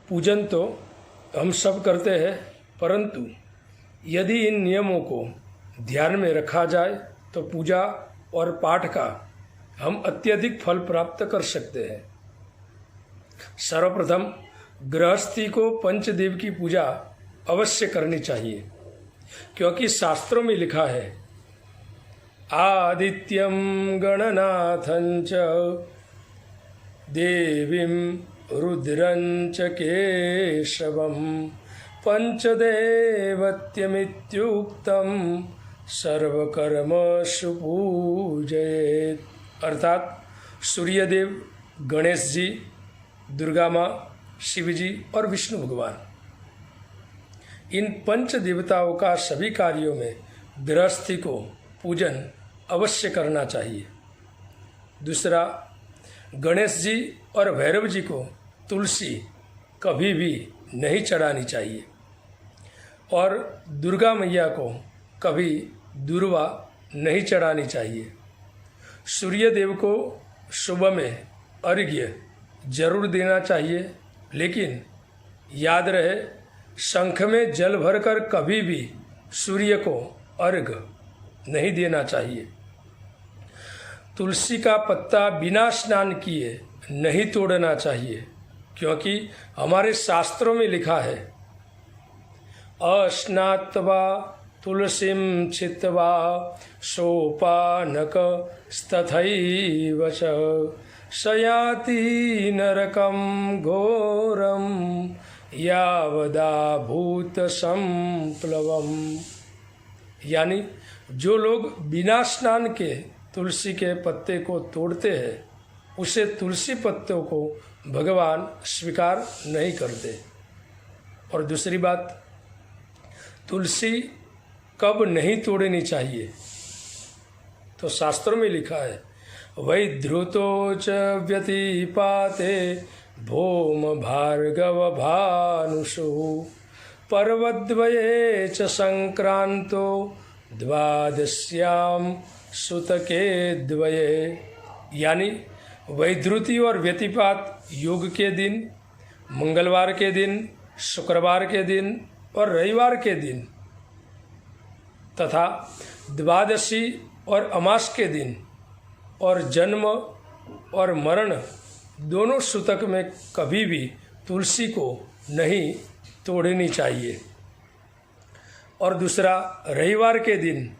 पूजन तो हम सब करते हैं, परंतु यदि इन नियमों को ध्यान में रखा जाए तो पूजा और पाठ का हम अत्यधिक फल प्राप्त कर सकते हैं। सर्वप्रथम गृहस्थी को पंचदेव की पूजा अवश्य करनी चाहिए, क्योंकि शास्त्रों में लिखा है आदित्यम गणनाथंच देवीं रुद्रंच केशवम पंचदेवत्यमित्युक्तम सर्वकर्मसु पूजयेत्। अर्थात सूर्यदेव, गणेश जी, दुर्गा माँ, शिव जी और विष्णु भगवान, इन पंच देवताओं का सभी कार्यों में गृहस्थी को पूजन अवश्य करना चाहिए। दूसरा, गणेश जी और भैरव जी को तुलसी कभी भी नहीं चढ़ानी चाहिए और दुर्गा मैया को कभी दूर्वा नहीं चढ़ानी चाहिए। सूर्य देव को सुबह में अर्घ्य जरूर देना चाहिए, लेकिन याद रहे शंख में जल भरकर कभी भी सूर्य को अर्घ्य नहीं देना चाहिए। तुलसी का पत्ता बिना स्नान किए नहीं तोड़ना चाहिए, क्योंकि हमारे शास्त्रों में लिखा है अस्नात्वा तुलसीम छित्वा सोपानक तथैव च शयाति नरकम घोरम यावदा भूत संप्लवम। यानी जो लोग बिना स्नान के तुलसी के पत्ते को तोड़ते हैं, उसे तुलसी पत्तों को भगवान स्वीकार नहीं करते। और दूसरी बात, तुलसी कब नहीं तोड़नी चाहिए, तो शास्त्रों में लिखा है वैधृतो च व्यतिपाते भौम भार्गव भानुषु पर्वद्वये च संक्रांतो द्वादश्याम सुतके द्वये। यानी वैधृति और व्यतिपात योग के दिन, मंगलवार के दिन, शुक्रवार के दिन और रविवार के दिन तथा द्वादशी और अमास के दिन और जन्म और मरण दोनों सूतक में कभी भी तुलसी को नहीं तोड़नी चाहिए। और दूसरा, रविवार के दिन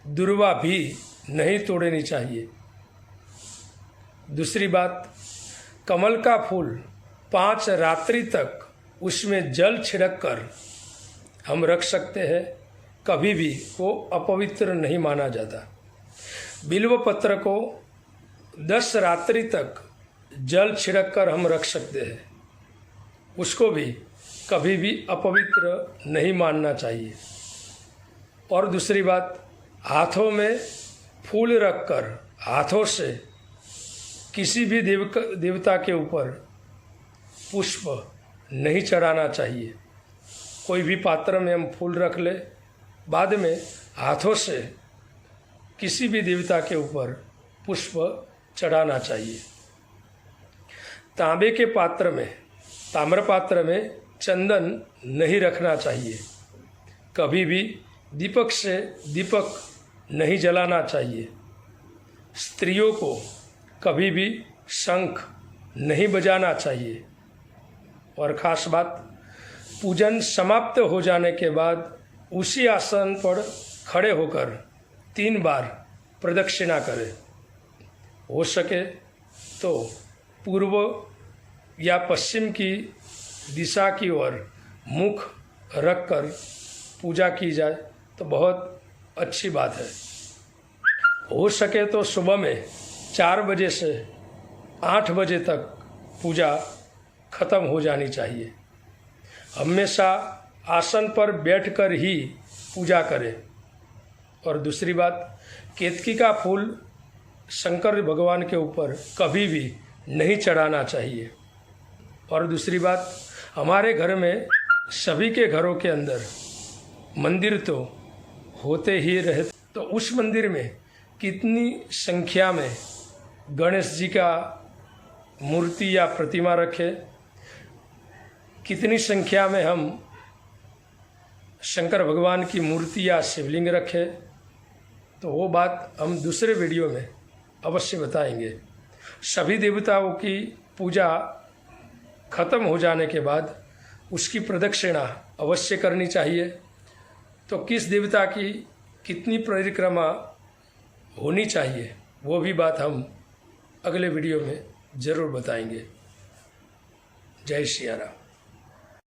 दुर्वा भी नहीं तोड़नी चाहिए। दूसरी बात, कमल का फूल 5 रात्रि तक उसमें जल छिड़क कर हम रख सकते हैं, कभी भी वो अपवित्र नहीं माना जाता। बिल्व पत्र को 10 रात्रि तक जल छिड़क कर हम रख सकते हैं, उसको भी कभी भी अपवित्र नहीं मानना चाहिए। और दूसरी बात, हाथों में फूल रखकर हाथों से किसी भी देवता के ऊपर पुष्प नहीं चढ़ाना चाहिए। कोई भी पात्र में हम फूल रख ले, बाद में हाथों से किसी भी देवता के ऊपर पुष्प चढ़ाना चाहिए। तांबे के पात्र में, ताम्र पात्र में चंदन नहीं रखना चाहिए। कभी भी दीपक से दीपक नहीं जलाना चाहिए। स्त्रियों को कभी भी शंख नहीं बजाना चाहिए। और ख़ास बात, पूजन समाप्त हो जाने के बाद उसी आसन पर खड़े होकर 3 बार प्रदक्षिणा करें। हो सके तो पूर्व या पश्चिम की दिशा की ओर मुख रखकर पूजा की जाए तो बहुत अच्छी बात है। हो सके तो सुबह में 4 बजे से 8 बजे तक पूजा खत्म हो जानी चाहिए। हमेशा आसन पर बैठकर ही पूजा करें। और दूसरी बात, केतकी का फूल शंकर भगवान के ऊपर कभी भी नहीं चढ़ाना चाहिए। और दूसरी बात, हमारे घर में सभी के घरों के अंदर मंदिर तो होते ही रहे, तो उस मंदिर में कितनी संख्या में गणेश जी का मूर्ति या प्रतिमा रखे, कितनी संख्या में हम शंकर भगवान की मूर्ति या शिवलिंग रखें, तो वो बात हम दूसरे वीडियो में अवश्य बताएंगे। सभी देवताओं की पूजा खत्म हो जाने के बाद उसकी प्रदक्षिणा अवश्य करनी चाहिए। तो किस देवता की कितनी परिक्रमा होनी चाहिए, वो भी बात हम अगले वीडियो में ज़रूर बताएंगे। जय सिया राम।